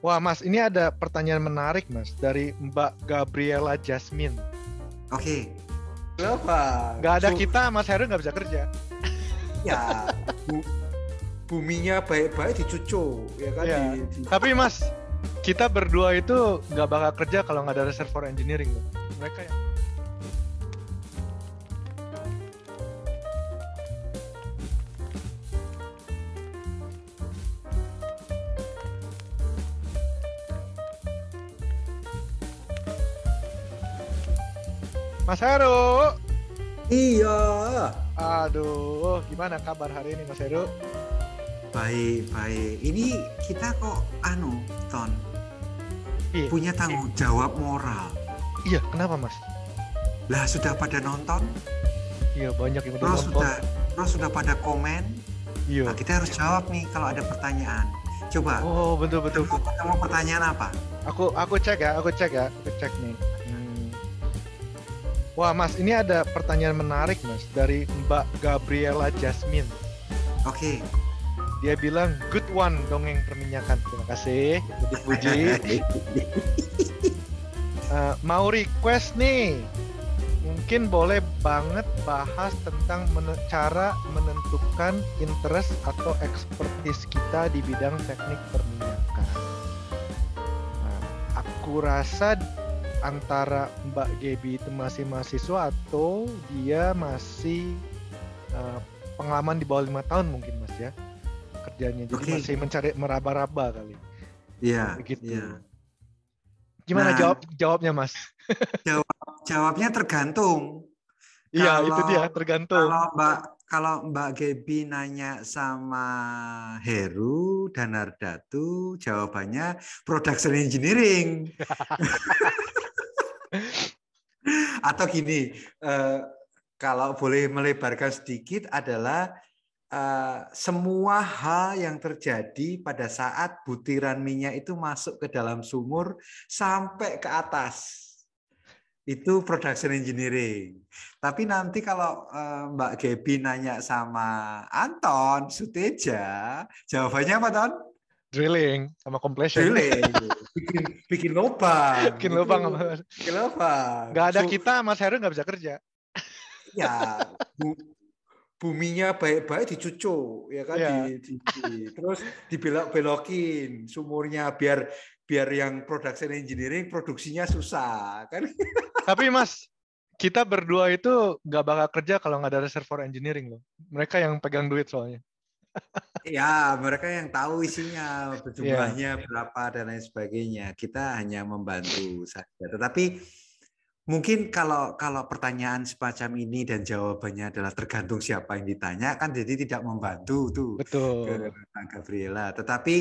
Wah, Mas, ini ada pertanyaan menarik, Mas, dari Mbak Gabriela Jasmine. Oke. Kenapa? Nggak ada kita, Mas Heru nggak bisa kerja. Ya, buminya baik-baik dicucuk, ya kan? Ya. Tapi, Mas, kita berdua itu nggak bakal kerja kalau nggak ada reservoir engineering, loh. Mereka yang Mas Heru. Iya. Aduh, gimana kabar hari ini, Mas Heru? Baik. Ini kita kok Ton, punya tanggung jawab moral. Iya, kenapa, Mas? Lah, sudah pada nonton? Iya, banyak yang udah nonton. Terus sudah pada komen? Iya. Nah, kita harus jawab nih kalau ada pertanyaan. Coba. Oh, betul. Kamu pertanyaan apa? Aku cek nih. Wah, Mas, ini ada pertanyaan menarik, Mas, dari Mbak Gabriela Jasmine. Oke. Dia bilang, good one, dongeng perminyakan. Terima kasih, dipuji. Mau request nih, mungkin boleh banget bahas tentang cara menentukan interest atau expertise kita di bidang teknik perminyakan. Nah, aku rasa antara Mbak Gaby itu masih mahasiswa atau dia masih pengalaman di bawah 5 tahun mungkin, Mas, ya, kerjanya. Jadi masih mencari meraba-raba kali. Iya. Begitu. Iya. Gimana jawabnya, Mas? Jawabnya tergantung. Iya, itu dia, tergantung. Kalau Mbak Gaby nanya sama Heru dan Ardatu, jawabannya production engineering. Atau gini, kalau boleh melebarkan sedikit adalah semua hal yang terjadi pada saat butiran minyak itu masuk ke dalam sumur sampai ke atas. Itu production engineering. Tapi nanti kalau Mbak Gaby nanya sama Anton Suteja, jawabannya apa, Ton? Drilling sama completion. Drilling. Bikin lubang. Bikin lubang. Nggak ada kita, Mas Heru nggak bisa kerja. Ya, buminya baik-baik dicucuk, ya kan? Terus dibelok-belokin sumurnya biar yang production engineering produksinya susah, kan? Tapi, Mas, kita berdua itu nggak bakal kerja kalau nggak ada reservoir engineering, loh. Mereka yang pegang duit soalnya. Ya, mereka yang tahu isinya, jumlahnya berapa dan lain sebagainya. Kita hanya membantu saja. Tetapi mungkin kalau pertanyaan semacam ini dan jawabannya adalah tergantung siapa yang ditanya, kan jadi tidak membantu tuh. Betul. Ke Mbak Gabriela. Tetapi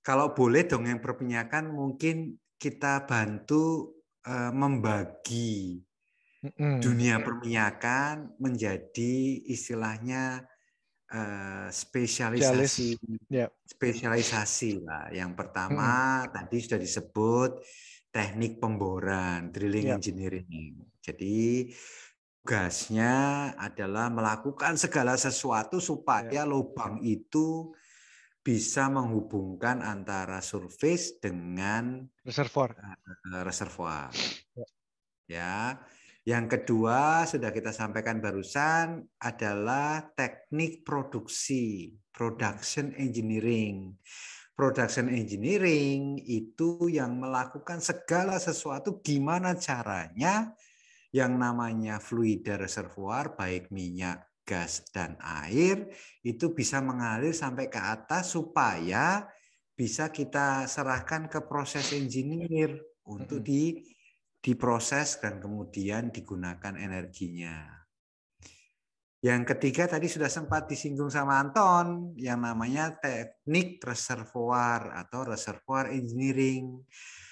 kalau boleh dongeng perminyakan, mungkin kita bantu membagi dunia perminyakan menjadi istilahnya spesialisasi lah. Yang pertama tadi sudah disebut teknik pemboran, drilling engineering. Jadi tugasnya adalah melakukan segala sesuatu supaya lubang itu bisa menghubungkan antara surface dengan reservoir. Ya. Yang kedua sudah kita sampaikan barusan adalah teknik produksi, production engineering. Production engineering itu yang melakukan segala sesuatu gimana caranya yang namanya fluida reservoir, baik minyak, gas, dan air, itu bisa mengalir sampai ke atas supaya bisa kita serahkan ke proses engineer untuk diproses dan kemudian digunakan energinya. Yang ketiga tadi sudah sempat disinggung sama Anton, yang namanya teknik reservoir atau reservoir engineering.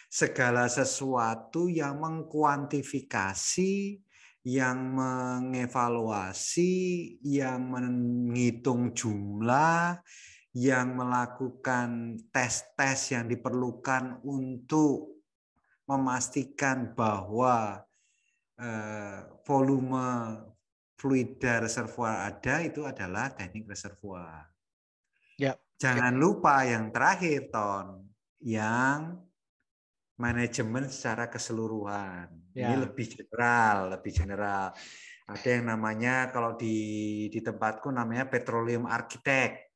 Segala sesuatu yang mengkuantifikasi, yang mengevaluasi, yang menghitung jumlah, yang melakukan tes-tes yang diperlukan untuk memastikan bahwa volume fluida reservoir ada, itu adalah teknik reservoir. Jangan lupa yang terakhir, Ton, yang manajemen secara keseluruhan. Ini Ya. lebih general, lebih general. Ada yang namanya kalau di tempatku namanya petroleum architect.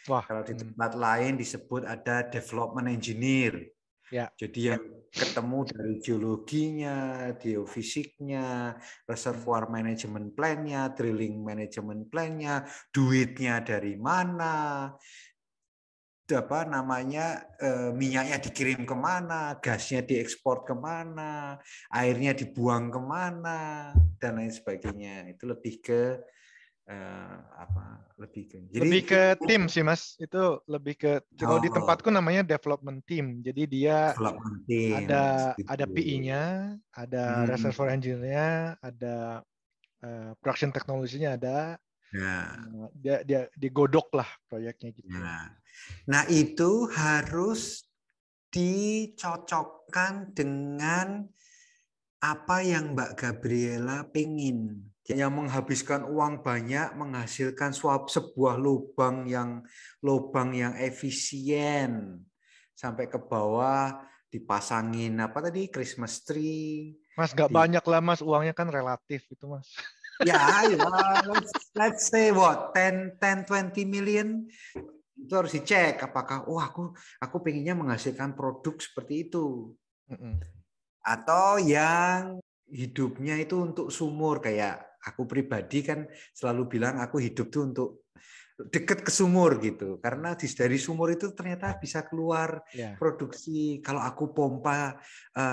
Wah. Kalau di tempat lain disebut ada development engineer. Ya. Jadi yang ketemu dari geologinya, geofisiknya, reservoir management plan-nya, drilling management plan-nya, duitnya dari mana, apa namanya, minyaknya dikirim kemana, gasnya diekspor kemana, airnya dibuang kemana, dan lain sebagainya. Itu lebih ke Lebih jadi ke tim sih Mas, itu lebih ke kalau di oh, tempatku namanya development team. Jadi dia development team ada gitu. PI-nya, ada reservoir engineer-nya, ada production technology-nya ada. Ya, Dia digodok lah proyeknya gitu. ya. Nah, itu harus dicocokkan dengan apa yang Mbak Gabriela pingin. Yang menghabiskan uang banyak, menghasilkan sebuah lubang yang efisien sampai ke bawah, dipasangin apa tadi, Christmas tree. Mas nggak banyak lah Mas, uangnya kan relatif itu Mas. Ya, let's say what 10 20 million itu harus dicek apakah aku pengennya menghasilkan produk seperti itu. Atau yang hidupnya itu untuk sumur, kayak aku pribadi kan selalu bilang aku hidup tuh untuk deket ke sumur gitu, karena dari sumur itu ternyata bisa keluar produksi. Kalau aku pompa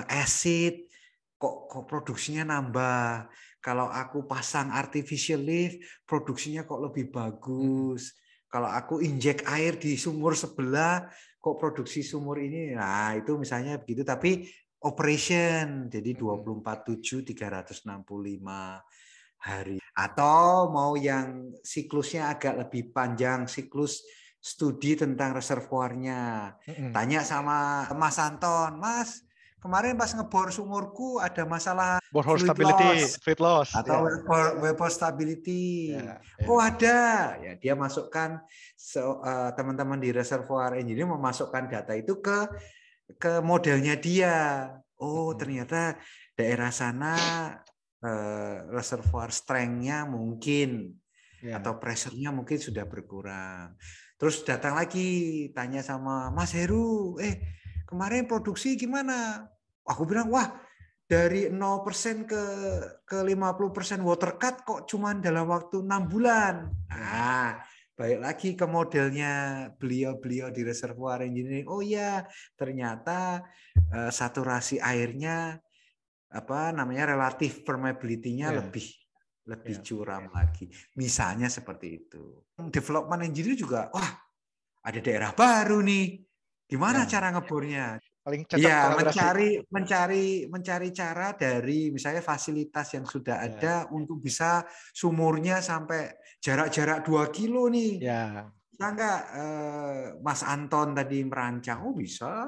acid kok produksinya nambah, kalau aku pasang artificial lift produksinya kok lebih bagus, kalau aku injek air di sumur sebelah kok produksi sumur ini, nah itu misalnya begitu. Tapi operation jadi 24/7 365 hari. Atau mau yang siklusnya agak lebih panjang, siklus studi tentang reservoirnya. Tanya sama Mas Anton, Mas, kemarin pas ngebor sumurku ada masalah borehole fluid stability, loss fluid loss, atau vapor stability. Oh ya. ada, ya dia masukkan teman-teman di reservoir engineer memasukkan data itu ke modelnya dia. Oh, ternyata daerah sana reservoir strength-nya mungkin atau pressure-nya mungkin sudah berkurang. Terus datang lagi tanya sama Mas Heru, kemarin produksi gimana? Aku bilang, wah dari 0% ke 50% water cut kok cuma dalam waktu 6 bulan. Nah, balik lagi ke modelnya beliau di reservoir engineering. Oh ya, ternyata saturasi airnya relatif permeability-nya lebih curam lagi. Misalnya seperti itu. Development engineer juga, wah ada daerah baru nih. Gimana cara ngebornya? Paling cocok Ya, kolaborasi. mencari cara dari misalnya fasilitas yang sudah ada untuk bisa sumurnya sampai jarak-jarak 2 kilo nih. Bisa nggak Mas Anton tadi merancang? Oh bisa,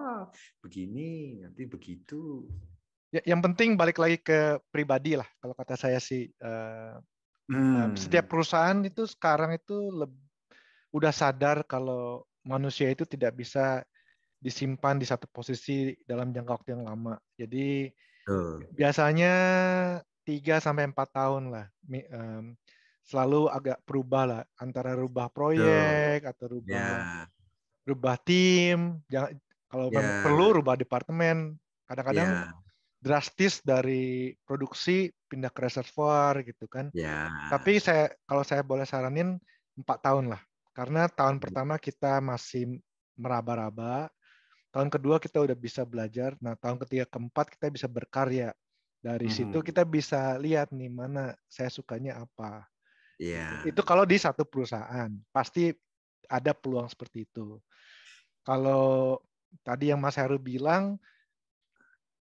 begini, nanti begitu. Yang penting balik lagi ke pribadi lah. Kalau kata saya sih, setiap perusahaan itu sekarang itu udah sadar kalau manusia itu tidak bisa disimpan di satu posisi dalam jangka waktu yang lama. Jadi biasanya 3-4 tahun lah. Selalu agak berubah lah, antara rubah proyek atau rubah tim. Kalau memang perlu rubah departemen. Kadang-kadang drastis dari produksi pindah ke reservoir gitu kan. Tapi kalau saya boleh saranin 4 tahun lah. Karena tahun pertama kita masih meraba-raba, tahun kedua kita udah bisa belajar, nah tahun ketiga keempat kita bisa berkarya. Dari situ kita bisa lihat nih mana saya sukanya apa. Itu kalau di satu perusahaan pasti ada peluang seperti itu. Kalau tadi yang Mas Heru bilang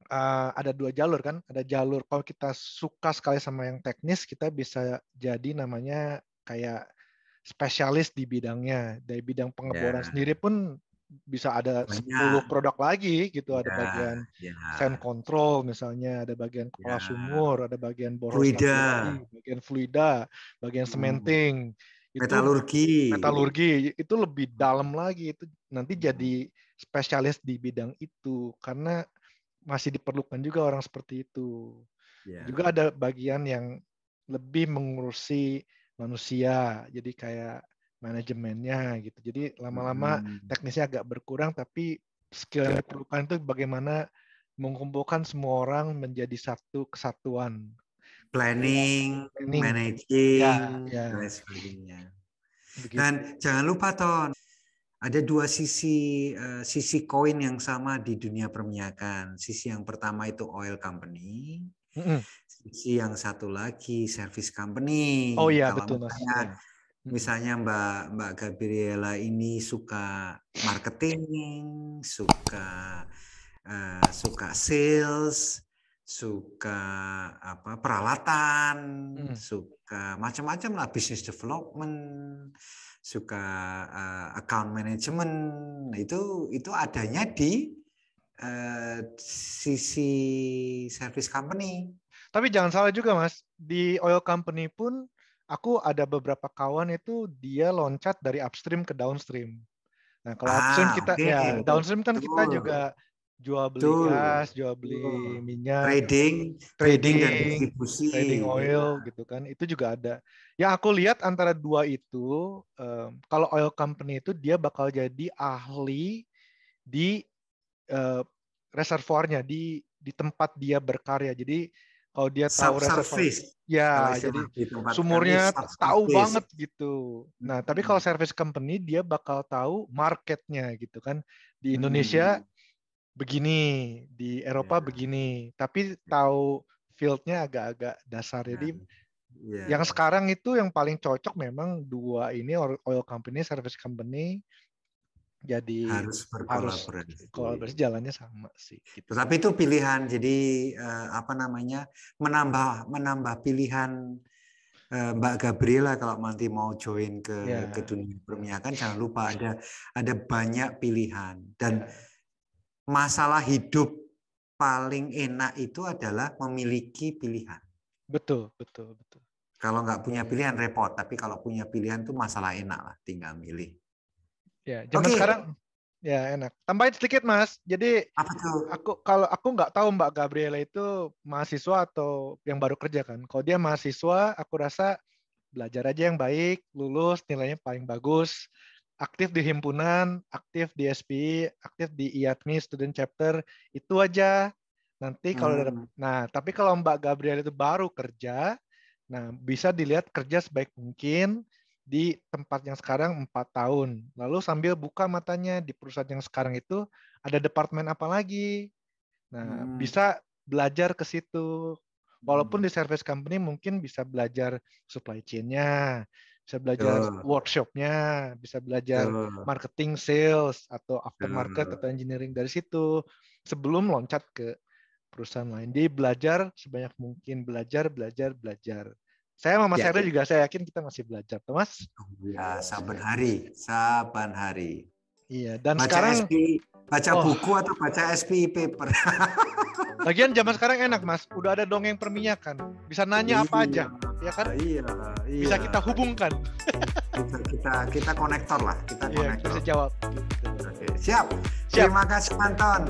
ada 2 jalur kan, ada jalur kalau kita suka sekali sama yang teknis kita bisa jadi namanya kayak spesialis di bidangnya. Dari bidang pengeboran sendiri pun bisa ada 10 produk lagi gitu. Ada bagian sand control misalnya, ada bagian kepala sumur, ada bagian borehole stability, bagian fluida, bagian cementing. Itu metalurgi itu lebih dalam lagi, itu nanti jadi spesialis di bidang itu, karena masih diperlukan juga orang seperti itu. Juga ada bagian yang lebih mengurusi manusia, jadi kayak manajemennya gitu. Jadi lama-lama teknisnya agak berkurang, tapi skill yang diperlukan itu bagaimana mengumpulkan semua orang menjadi satu kesatuan. Planning, Ya. managing, dan sebagainya. Begitu. Dan jangan lupa Ton, ada dua sisi koin yang sama di dunia perminyakan. Sisi yang pertama itu oil company, sisi yang satu lagi service company. Oh iya, kalau betul misalnya Mbak Gabriela ini suka marketing, suka sales, suka peralatan, suka macam-macam lah, business development, suka account management, itu adanya di sisi service company. Tapi jangan salah juga Mas, di oil company pun aku ada beberapa kawan itu dia loncat dari upstream ke downstream. Nah kalau upstream kita downstream kan kita juga jual beli gas, jual beli minyak, trading dan distribusi, trading oil gitu kan, itu juga ada. Yang aku lihat antara dua itu, kalau oil company itu dia bakal jadi ahli di reservoirnya, di tempat dia berkarya. Jadi kalau dia tahu reservoir, ya jadi sumurnya tahu banget gitu. Nah tapi kalau service company dia bakal tahu marketnya gitu kan. Di Indonesia begini, di Eropa begini, tapi tahu fieldnya agak-agak dasar. Jadi yang sekarang itu yang paling cocok memang dua ini, oil company, service company. Jadi harus kolaborasi, jalannya sama sih. Gitu. Tapi itu pilihan. Jadi menambah pilihan Mbak Gabriela kalau nanti mau join ke dunia perminyakan, jangan lupa ada banyak pilihan. Dan masalah hidup paling enak itu adalah memiliki pilihan. Betul. Kalau nggak punya pilihan repot, tapi kalau punya pilihan itu masalah enak lah, tinggal milih. Ya, zaman sekarang ya enak. Tambahin sedikit Mas. Jadi aku nggak tahu Mbak Gabriela itu mahasiswa atau yang baru kerja kan. Kalau dia mahasiswa, aku rasa belajar aja yang baik, lulus nilainya paling bagus. Aktif di himpunan, aktif di SPI, aktif di IATMI Student Chapter, itu aja. Nanti kalau tapi kalau Mbak Gabriela itu baru kerja, nah bisa dilihat kerja sebaik mungkin di tempat yang sekarang 4 tahun. Lalu sambil buka matanya di perusahaan yang sekarang itu ada departemen apa lagi. Nah, bisa belajar ke situ. Walaupun di service company mungkin bisa belajar supply chain-nya, bisa belajar workshop-nya, bisa belajar marketing, sales, atau aftermarket atau engineering dari situ sebelum loncat ke perusahaan lain. Dia belajar sebanyak mungkin, belajar. Saya sama Mas Heri juga saya yakin kita masih belajar, Mas. Ya, saban hari. Iya, dan baca sekarang baca buku atau baca SPI paper. Lagian zaman sekarang enak Mas, udah ada dongeng perminyakan, bisa nanya apa aja, ya kan? Iya. Bisa kita hubungkan. kita konektor lah, kita konektor. Bisa jawab. Oke, siap. Terima kasih Anton.